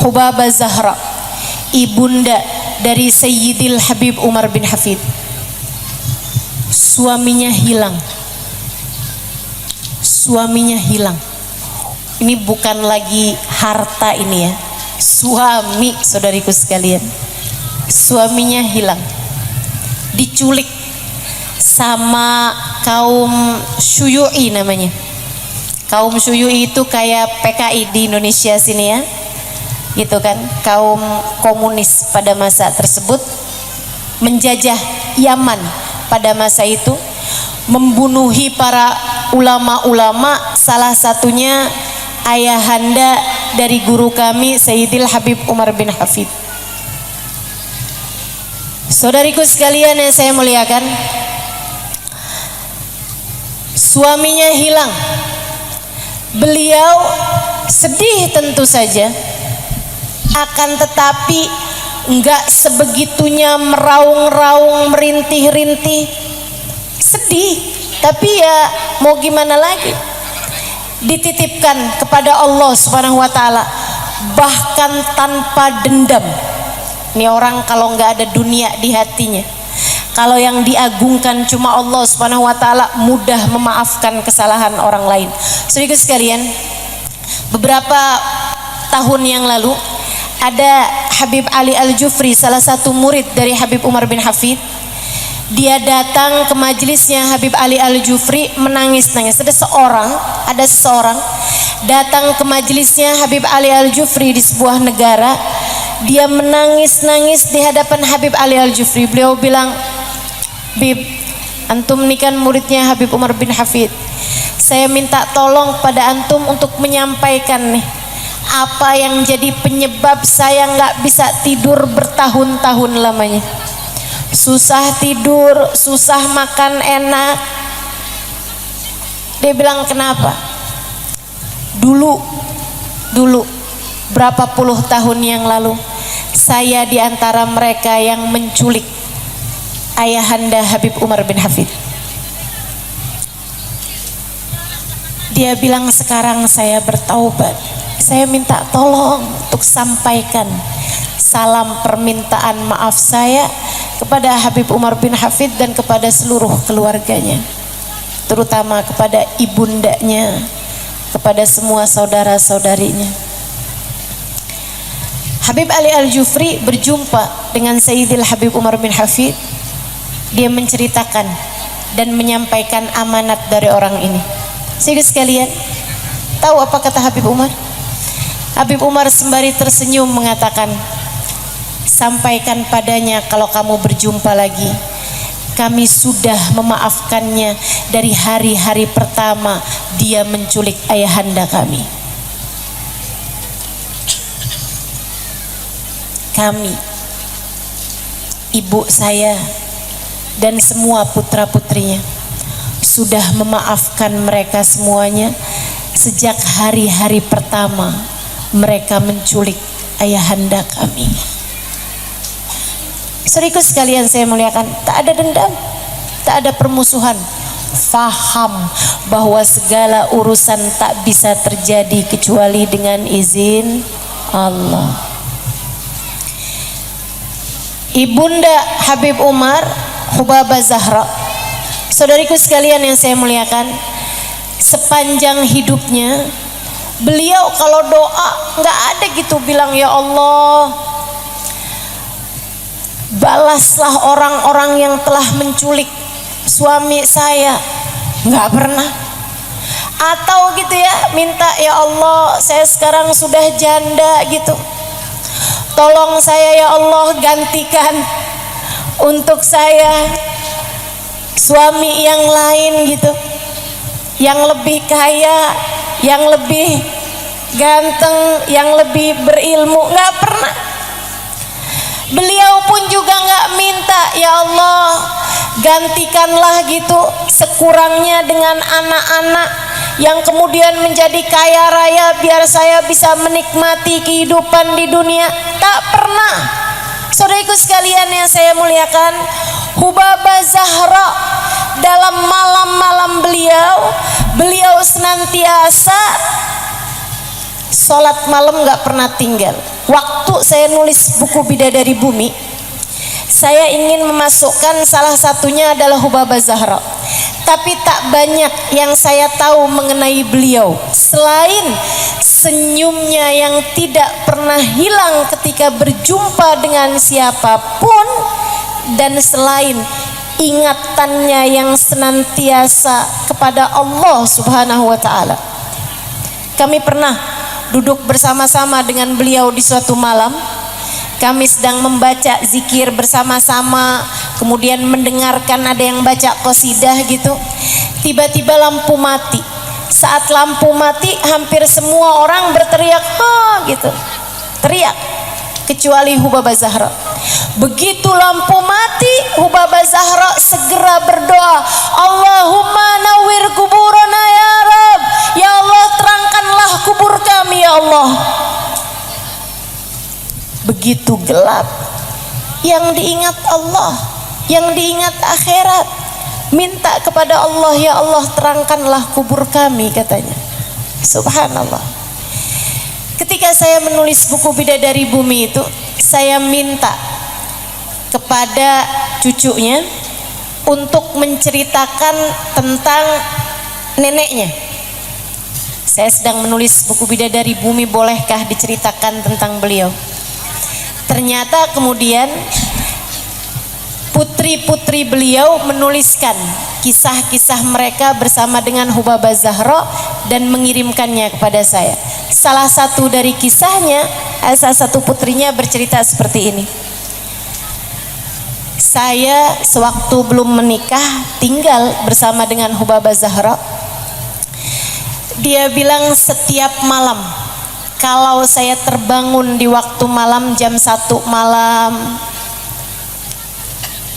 Hubabah Zahra, ibunda dari Sayyidil Habib Umar bin Hafid. Suaminya hilang. Suaminya hilang. Ini bukan lagi harta ini ya. Suami, saudariku sekalian. Suaminya hilang. Diculik sama kaum Syuyu'i namanya. Kaum Syuyu'i itu kayak PKI di Indonesia sini ya. Gitu kan, kaum komunis pada masa tersebut menjajah Yaman pada masa itu, membunuhi para ulama-ulama, salah satunya ayahanda dari guru kami Sayyidil Habib Umar bin Hafid. Saudariku sekalian yang saya muliakan, suaminya hilang. Beliau sedih tentu saja, akan tetapi enggak sebegitunya meraung-raung, merintih-rintih. Sedih, tapi ya mau gimana lagi, dititipkan kepada Allah Subhanahu wa ta'ala, bahkan tanpa dendam. Ini orang kalau enggak ada dunia di hatinya, kalau yang diagungkan cuma Allah Subhanahu wa ta'ala, mudah memaafkan kesalahan orang lain. Saudara sekalian, beberapa tahun yang lalu ada Habib Ali Al-Jufri, salah satu murid dari Habib Umar bin Hafid. Dia datang ke majelisnya Habib Ali Al-Jufri, menangis-nangis. Ada seseorang datang ke majelisnya Habib Ali Al-Jufri di sebuah negara. Dia menangis-nangis di hadapan Habib Ali Al-Jufri. Beliau bilang, "Bib, antum ini kan muridnya Habib Umar bin Hafid. Saya minta tolong pada antum untuk menyampaikan nih, apa yang jadi penyebab saya nggak bisa tidur bertahun-tahun lamanya. Susah tidur, susah makan enak." Dia bilang, "Kenapa? Dulu berapa puluh tahun yang lalu, saya diantara mereka yang menculik ayahanda Habib Umar bin Hafid." Dia bilang, "Sekarang saya bertaubat. Saya minta tolong untuk sampaikan salam permintaan maaf saya kepada Habib Umar bin Hafid dan kepada seluruh keluarganya, terutama kepada ibundanya, kepada semua saudara-saudarinya." Habib Ali Al-Jufri berjumpa dengan Sayyidil Habib Umar bin Hafid. Dia menceritakan dan menyampaikan amanat dari orang ini. Saudara sekalian, tahu apa kata Habib Umar? Habib Umar sembari tersenyum mengatakan, "Sampaikan padanya kalau kamu berjumpa lagi, kami sudah memaafkannya dari hari-hari pertama dia menculik ayahanda kami. Kami, ibu saya dan semua putra-putrinya sudah memaafkan mereka semuanya sejak hari-hari pertama mereka menculik ayahanda kami." Saudaraku sekalian saya muliakan, tak ada dendam, tak ada permusuhan. Faham bahwa segala urusan tak bisa terjadi kecuali dengan izin Allah. Ibunda Habib Umar, Hubabah Zahra, saudariku sekalian yang saya muliakan, sepanjang hidupnya beliau kalau doa nggak ada gitu bilang, "Ya Allah, balaslah orang-orang yang telah menculik suami saya." Nggak pernah. Atau gitu ya, minta, "Ya Allah, saya sekarang sudah janda gitu, tolong saya ya Allah, gantikan untuk saya suami yang lain gitu, yang lebih kaya, yang lebih ganteng, yang lebih berilmu." Nggak pernah. Beliau pun juga nggak minta, "Ya Allah, gantikanlah gitu sekurangnya dengan anak-anak yang kemudian menjadi kaya raya biar saya bisa menikmati kehidupan di dunia." Tak pernah. Saudaraku sekalian yang saya muliakan, Hubabah Zahra dalam malam-malam beliau senantiasa sholat malam, nggak pernah tinggal. waktu saya nulis buku Bidadari Bumi, saya ingin memasukkan salah satunya adalah Hubabah Zahra. Tapi tak banyak yang saya tahu mengenai beliau selain senyumnya yang tidak pernah hilang ketika berjumpa dengan siapapun, dan selain ingatannya yang senantiasa kepada Allah Subhanahu wa taala. Kami pernah duduk bersama-sama dengan beliau di suatu malam. Kami sedang membaca zikir bersama-sama, kemudian mendengarkan ada yang baca qasidah gitu. Tiba-tiba lampu mati. Saat lampu mati, hampir semua orang berteriak, "Ha!" gitu. Teriak, kecuali Hubabah Zahra. Begitu lampu mati, Hubabah Zahra segera berdoa, "Allahumma nawwir kuburana ya Rabb." Ya Allah, terangkanlah kubur kami ya Allah. Begitu gelap, yang diingat Allah, yang diingat akhirat, minta kepada Allah, ya Allah terangkanlah kubur kami, katanya. Subhanallah. Ketika saya menulis buku Bidadari Bumi itu, saya minta kepada cucunya untuk menceritakan tentang neneknya. Saya sedang menulis buku Bidadari Bumi, bolehkah diceritakan tentang beliau? Ternyata kemudian putri-putri beliau menuliskan kisah-kisah mereka bersama dengan Hubabah Zahra dan mengirimkannya kepada saya. Salah satu dari kisahnya, salah satu putrinya bercerita seperti ini. Saya sewaktu belum menikah tinggal bersama dengan Hubabah Zahra. Dia bilang setiap malam, kalau saya terbangun di waktu malam, jam 1 malam,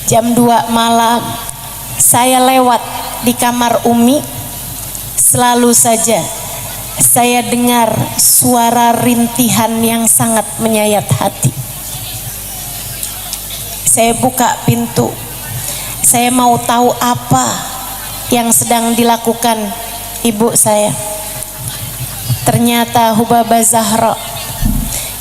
jam 2 malam, saya lewat di kamar Umi, selalu saja saya dengar suara rintihan yang sangat menyayat hati. Saya buka pintu, saya mau tahu apa yang sedang dilakukan ibu saya. Ternyata Hubabah Zahra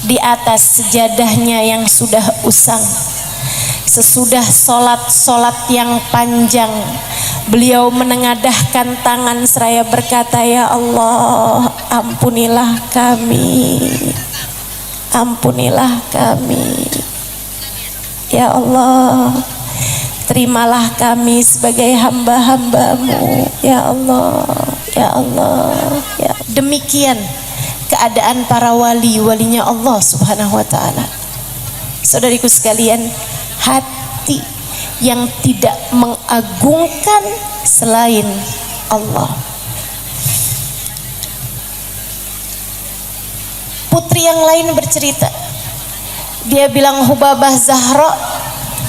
di atas sejadahnya yang sudah usang, sesudah solat yang panjang, beliau menengadahkan tangan seraya berkata, "Ya Allah, ampunilah kami, ampunilah kami. Ya Allah, terimalah kami sebagai hamba-hambamu. Ya Allah, ya Allah, ya." Demikian keadaan para walinya Allah Subhanahu wa ta'ala. Saudariku sekalian, hati yang tidak mengagungkan selain Allah. Putri yang lain bercerita, dia bilang Hubabah Zahra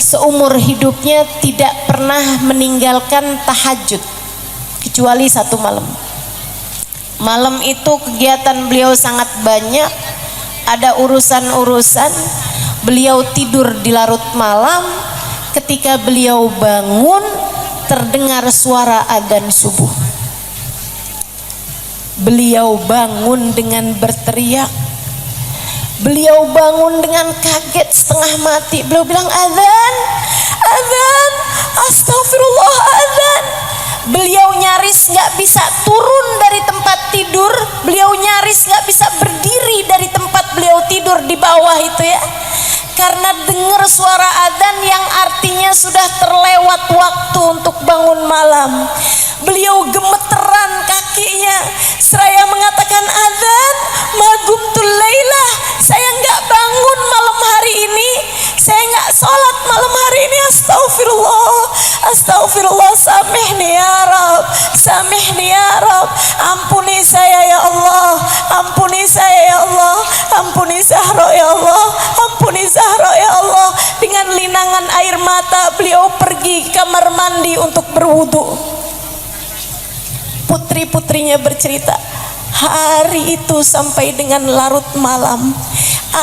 seumur hidupnya tidak pernah meninggalkan tahajud kecuali satu malam. Malam itu kegiatan beliau sangat banyak, ada urusan-urusan. Beliau tidur di larut malam. Ketika beliau bangun, terdengar suara adzan subuh. Beliau bangun dengan berteriak. Beliau bangun dengan kaget setengah mati. Beliau bilang, "Adzan, adzan, astagfirullah, adzan." Beliau nyaris gak bisa turun dari tempat tidur. Beliau nyaris gak bisa berdiri dari tempat beliau tidur di bawah itu ya, karena dengar suara adzan yang artinya sudah terlewat waktu untuk bangun malam. Beliau gemeteran kakinya seraya mengatakan, "Adzan, magumtul lailah, saya nggak bangun malam hari ini, saya nggak sholat malam hari ini, astagfirullah, astagfirullah, samihni ya Rabb, samihni ya Rabb, ampuni saya ya Allah, ampuni saya ya Allah, ampuni Zahra ya Allah, ampuni Zahra ya Allah." Dengan linangan air mata beliau pergi ke kamar mandi untuk berwudu. Putri-putrinya bercerita, hari itu sampai dengan larut malam,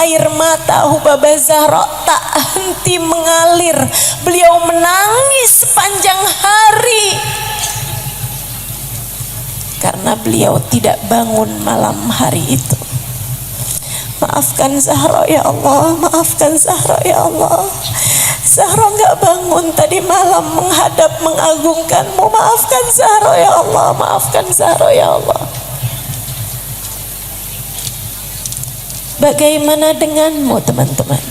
air mata Hubabah Zahra tak henti mengalir. Beliau menangis sepanjang hari karena beliau tidak bangun malam hari itu. Maafkan Zahra ya Allah, maafkan Zahra ya Allah. Zahra gak bangun tadi malam menghadap mengagungkanmu. Maafkan Zahra ya Allah, maafkan Zahra ya Allah. Bagaimana denganmu teman-teman?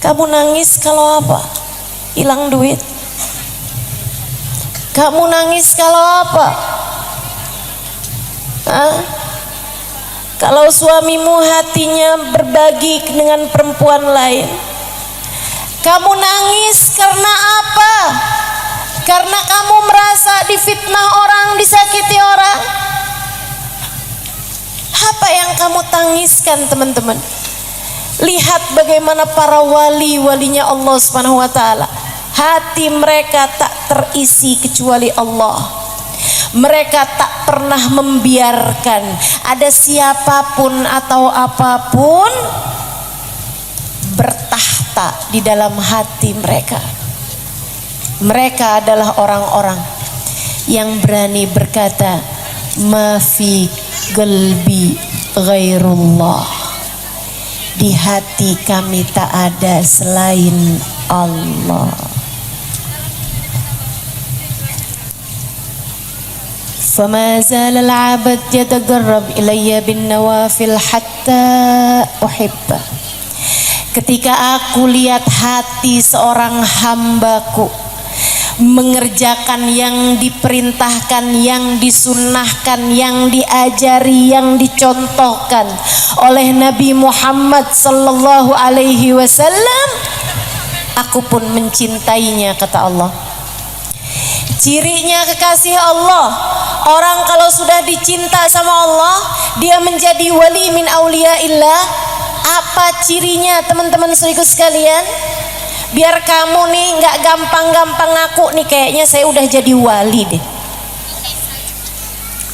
Kamu nangis kalau apa? Hilang duit. Kamu nangis kalau apa? Hah? Kalau suamimu hatinya berbagi dengan perempuan lain. Kamu nangis karena apa? Karena kamu merasa difitnah orang, disakiti orang. Apa yang kamu tangiskan teman-teman? Lihat bagaimana para wali-walinya Allah Subhanahu wa taala. Hati mereka tak terisi kecuali Allah. Mereka tak pernah membiarkan ada siapapun atau apapun bertahta di dalam hati mereka. Mereka adalah orang-orang yang berani berkata, ma fi qalbi ghairullah. Di hati kami tak ada selain Allah. فما زال العبد يتقرب إلي بالنوافل حتى أحبه. Ketika aku lihat hati seorang hambaku mengerjakan yang diperintahkan, yang disunnahkan, yang diajari, yang dicontohkan oleh Nabi Muhammad sallallahu alaihi wasallam, aku pun mencintainya, kata Allah. Cirinya kekasih Allah, orang kalau sudah dicinta sama Allah, dia menjadi wali min auliyaillah. Apa cirinya teman-teman saudaraku sekalian? Biar kamu nih nggak gampang-gampang ngaku nih, kayaknya saya udah jadi wali deh.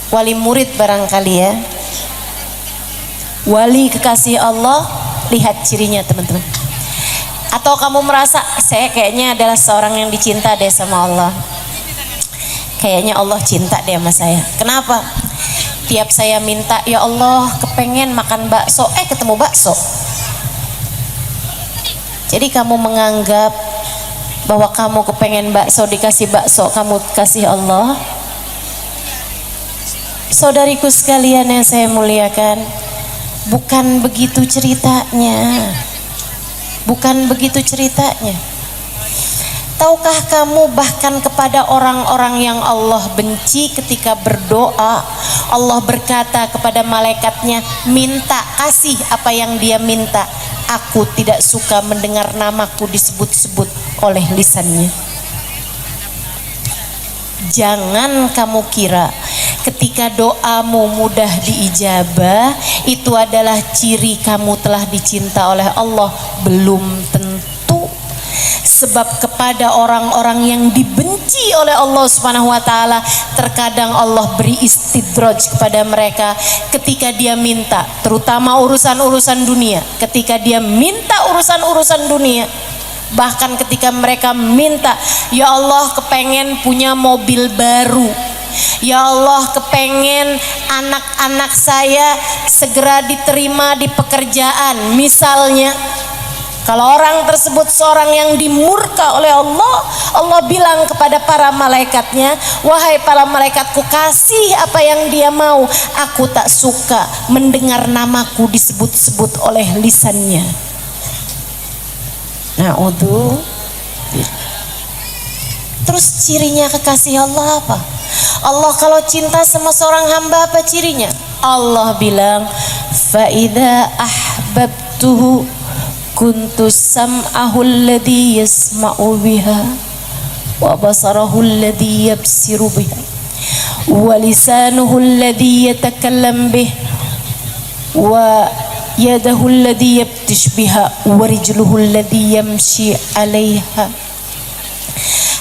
Wali murid barangkali ya. Wali kekasih Allah, lihat cirinya teman-teman. Atau kamu merasa saya kayaknya adalah seorang yang dicinta deh sama Allah. Kayaknya Allah cinta deh sama saya. Kenapa? Tiap saya minta, ya Allah kepengen makan bakso, ketemu bakso. Jadi kamu menganggap bahwa kamu kepengen bakso, dikasih bakso, kamu kasih Allah. Saudariku sekalian yang saya muliakan, bukan begitu ceritanya. Bukan begitu ceritanya. Tahukah kamu bahkan kepada orang-orang yang Allah benci ketika berdoa, Allah berkata kepada malaikatnya, minta, kasih apa yang dia minta. Aku tidak suka mendengar namaku disebut-sebut oleh lisannya. Jangan kamu kira ketika doamu mudah diijabah itu adalah ciri kamu telah dicinta oleh Allah. Belum tentu. Sebab kepada orang-orang yang dibenci oleh Allah Subhanahu wa taala, terkadang Allah beri istidraj kepada mereka ketika dia minta, terutama urusan-urusan dunia. Ketika dia minta urusan-urusan dunia, bahkan ketika mereka minta, ya Allah kepengen punya mobil baru, ya Allah kepengen anak-anak saya segera diterima di pekerjaan misalnya. Kalau orang tersebut seorang yang dimurka oleh Allah, Allah bilang kepada para malaikatnya, wahai para malaikatku, kasih apa yang dia mau. Aku tak suka mendengar namaku disebut-sebut oleh lisannya. Terus cirinya kekasih Allah apa? Allah kalau cinta sama seorang hamba apa cirinya? Allah bilang, fa idza ahbabtuhu kuntu sam'ahu alladhi yasma'u biha wa basarahu alladhi yabsiru biha wa lisanuhu alladhi yatakallam bih wa yadahu alladhi yabtish biha wa rijluhu alladhi yamshi 'alayha.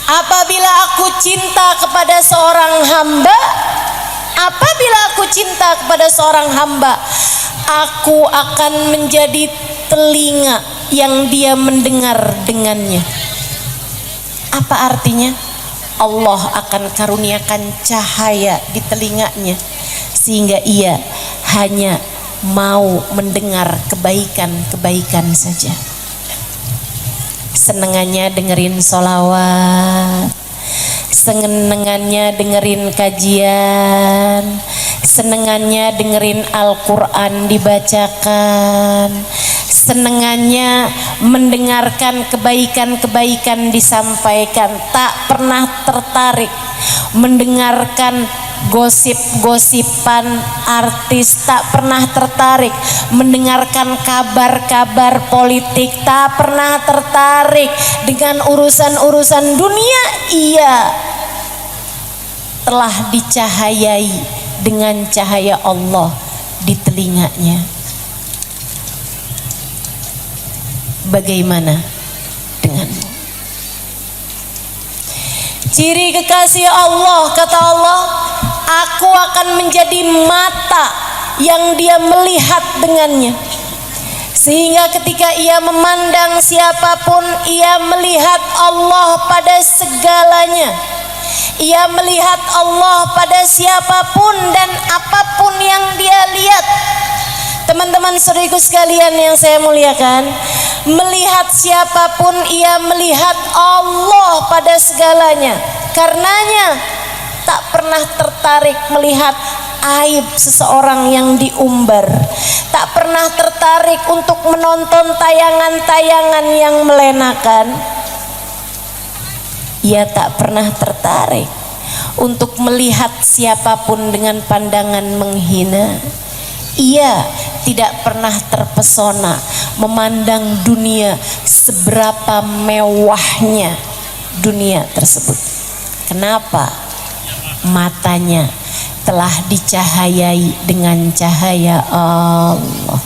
Apabila aku cinta kepada seorang hamba, aku akan menjadi telinga yang dia mendengar dengannya. Apa artinya? Allah akan karuniakan cahaya di telinganya sehingga ia hanya mau mendengar kebaikan-kebaikan saja. Senengannya dengerin sholawat, senengannya dengerin kajian, senengannya dengerin Al-Quran dibacakan, senengannya mendengarkan kebaikan-kebaikan disampaikan, tak pernah tertarik mendengarkan gosip-gosipan artis, tak pernah tertarik mendengarkan kabar-kabar politik, tak pernah tertarik dengan urusan-urusan dunia. Ia telah dicahayai dengan cahaya Allah di telinganya. Bagaimana denganmu? Ciri kekasih Allah, kata Allah, aku akan menjadi mata yang dia melihat dengannya, sehingga ketika ia memandang siapapun, ia melihat Allah pada segalanya. Ia melihat Allah pada siapapun dan apapun yang dia lihat. Teman-teman saudaraku sekalian yang saya muliakan, melihat siapapun ia melihat Allah pada segalanya. Karenanya tak pernah tertarik melihat aib seseorang yang diumbar, tak pernah tertarik untuk menonton tayangan-tayangan yang melenakan. Ia tak pernah tertarik untuk melihat siapapun dengan pandangan menghina. Ia tidak pernah terpesona memandang dunia seberapa mewahnya dunia tersebut. Kenapa? Matanya telah dicahayai dengan cahaya Allah.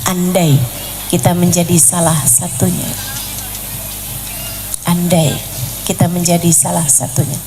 Andai kita menjadi salah satunya, andai kita menjadi salah satunya.